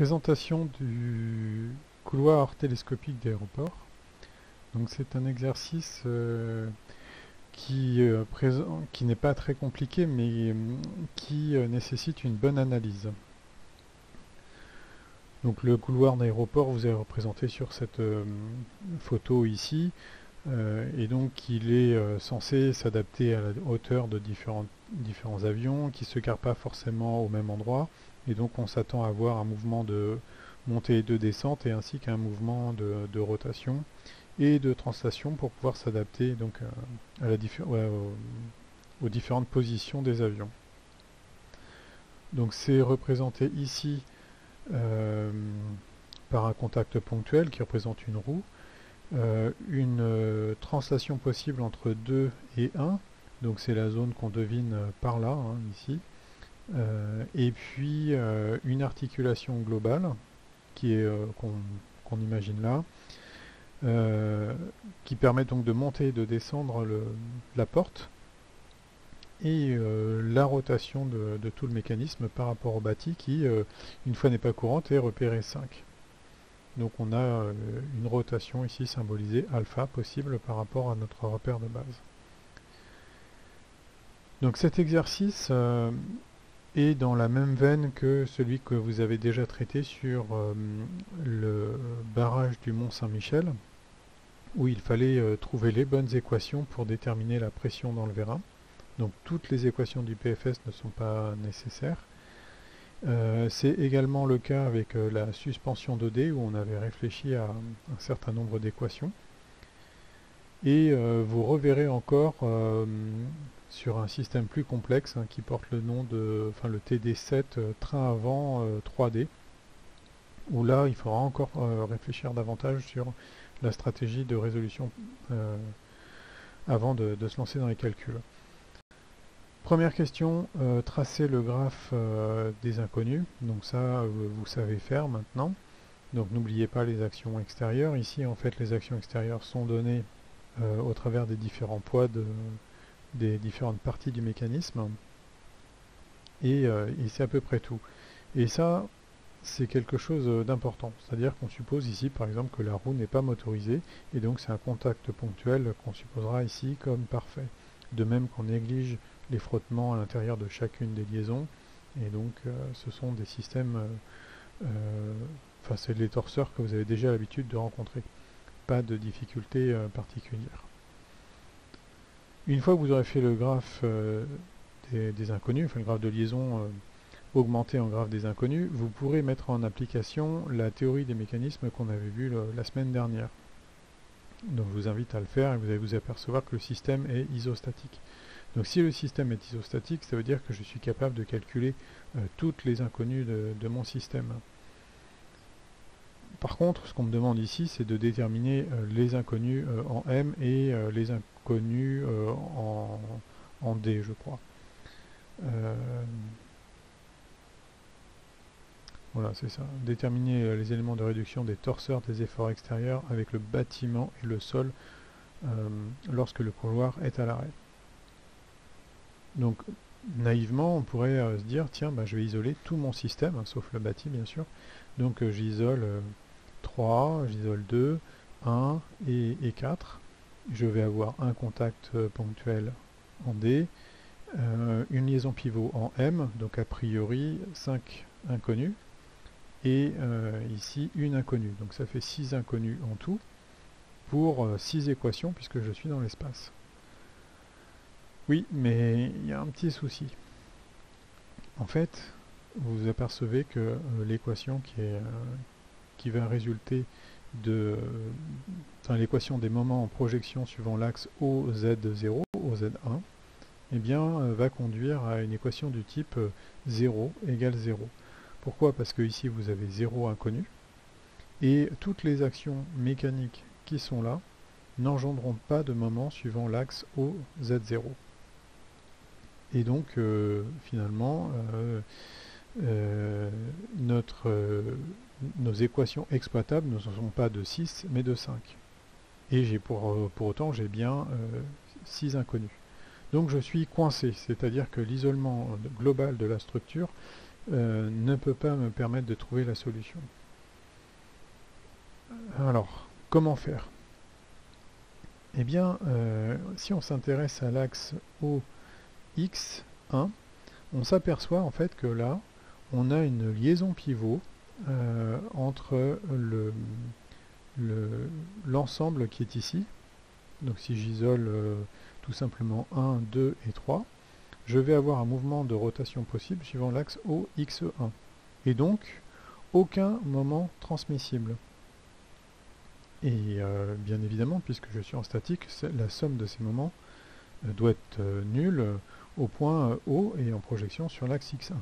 Présentation du couloir télescopique d'aéroport. Donc c'est un exercice qui n'est pas très compliqué mais qui nécessite une bonne analyse. Donc le couloir d'aéroport vous est représenté sur cette photo ici et donc il est censé s'adapter à la hauteur de différents avions qui ne se garent pas forcément au même endroit, et donc on s'attend à avoir un mouvement de montée et de descente et ainsi qu'un mouvement de rotation et de translation pour pouvoir s'adapter donc aux différentes positions des avions. Donc c'est représenté ici par un contact ponctuel qui représente une roue, une translation possible entre 2 et 1, donc c'est la zone qu'on devine par là, ici, et puis une articulation globale qui est qu'on imagine là, qui permet donc de monter et de descendre la porte, et la rotation de tout le mécanisme par rapport au bâti qui, une fois n'est pas courante, est repéré 5. Donc on a une rotation ici symbolisée alpha possible par rapport à notre repère de base. Donc cet exercice est dans la même veine que celui que vous avez déjà traité sur le barrage du Mont Saint-Michel, où il fallait trouver les bonnes équations pour déterminer la pression dans le vérin. Donc toutes les équations du PFS ne sont pas nécessaires. C'est également le cas avec la suspension 2D où on avait réfléchi à un certain nombre d'équations. Et vous reverrez encore sur un système plus complexe qui porte le nom de, le TD7 train avant 3D, où là il faudra encore réfléchir davantage sur la stratégie de résolution avant de se lancer dans les calculs. Première question, tracer le graphe des inconnus. Donc ça, vous savez faire maintenant. Donc n'oubliez pas les actions extérieures. Ici, en fait, les actions extérieures sont données au travers des différents poids des différentes parties du mécanisme. Et c'est à peu près tout. Et ça, c'est quelque chose d'important. C'est-à-dire qu'on suppose ici, par exemple, que la roue n'est pas motorisée. Et donc c'est un contact ponctuel qu'on supposera ici comme parfait. De même qu'on néglige les frottements à l'intérieur de chacune des liaisons, et donc ce sont des systèmes, c'est les torseurs que vous avez déjà l'habitude de rencontrer, pas de difficulté particulière. Une fois que vous aurez fait le graphe des inconnus, le graphe de liaison augmenté en graphe des inconnus, vous pourrez mettre en application la théorie des mécanismes qu'on avait vu la semaine dernière. Donc je vous invite à le faire et vous allez vous apercevoir que le système est isostatique. Donc si le système est isostatique, ça veut dire que je suis capable de calculer toutes les inconnues de mon système. Par contre, ce qu'on me demande ici, c'est de déterminer les inconnues en M et les inconnues en D, je crois. Voilà, c'est ça. Déterminer les éléments de réduction des torseurs des efforts extérieurs avec le bâtiment et le sol lorsque le couloir est à l'arrêt. Donc, naïvement, on pourrait se dire, tiens, je vais isoler tout mon système, sauf le bâti, bien sûr. Donc, j'isole 3, j'isole 2, 1 et 4. Je vais avoir un contact ponctuel en D, une liaison pivot en M, donc a priori 5 inconnus, et ici une inconnue. Donc, ça fait 6 inconnus en tout, pour 6 équations, puisque je suis dans l'espace. Oui, mais il y a un petit souci. En fait, vous vous apercevez que l'équation qui va résulter de l'équation des moments en projection suivant l'axe OZ0, OZ1, eh bien, va conduire à une équation du type 0 égale 0. Pourquoi? Parce que ici vous avez 0 inconnu, et toutes les actions mécaniques qui sont là n'engendreront pas de moment suivant l'axe OZ0. Et donc, finalement, nos équations exploitables ne sont pas de 6, mais de 5. Et pour autant, j'ai bien 6 inconnus. Donc je suis coincé, c'est-à-dire que l'isolement global de la structure ne peut pas me permettre de trouver la solution. Alors, comment faire? Eh bien, si on s'intéresse à l'axe OX1, on s'aperçoit en fait que là, on a une liaison pivot entre l'ensemble qui est ici. Donc si j'isole tout simplement 1, 2 et 3, je vais avoir un mouvement de rotation possible suivant l'axe OX1. Et donc, aucun moment transmissible. Et bien évidemment, puisque je suis en statique, la somme de ces moments doit être nulle au point O et en projection sur l'axe X1.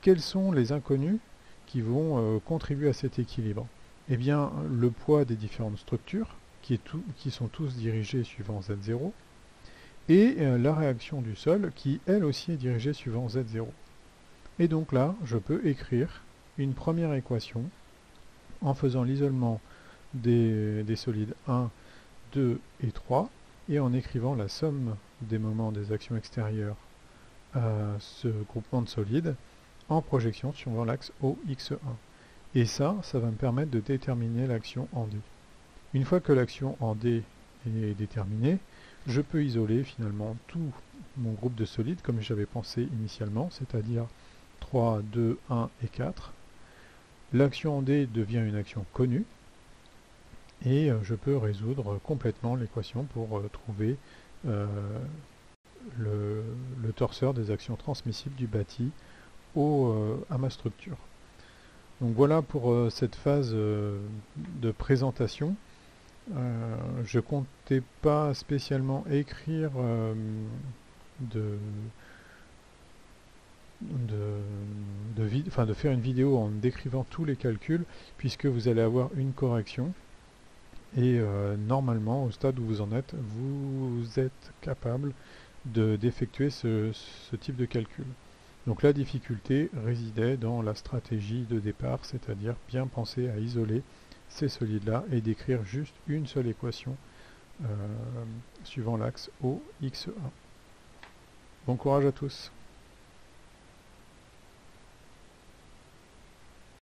Quels sont les inconnus qui vont contribuer à cet équilibre? Eh bien, le poids des différentes structures, qui sont tous dirigés suivant Z0, et la réaction du sol, qui elle aussi est dirigée suivant Z0. Et donc là, je peux écrire une première équation en faisant l'isolement des solides 1, 2 et 3, et en écrivant la somme des moments des actions extérieures à ce groupement de solides en projection suivant l'axe OX1. Et ça va me permettre de déterminer l'action en D. Une fois que l'action en D est déterminée, je peux isoler finalement tout mon groupe de solides comme j'avais pensé initialement, c'est-à-dire 3, 2, 1 et 4. L'action en D devient une action connue, et je peux résoudre complètement l'équation pour trouver le torseur des actions transmissibles du bâti à ma structure. Donc voilà pour cette phase de présentation. Je comptais pas spécialement écrire de faire une vidéo en décrivant tous les calculs, puisque vous allez avoir une correction. Et normalement, au stade où vous en êtes, vous êtes capable d'effectuer ce type de calcul. Donc la difficulté résidait dans la stratégie de départ, c'est-à-dire bien penser à isoler ces solides-là et d'écrire juste une seule équation suivant l'axe OX1. Bon courage à tous!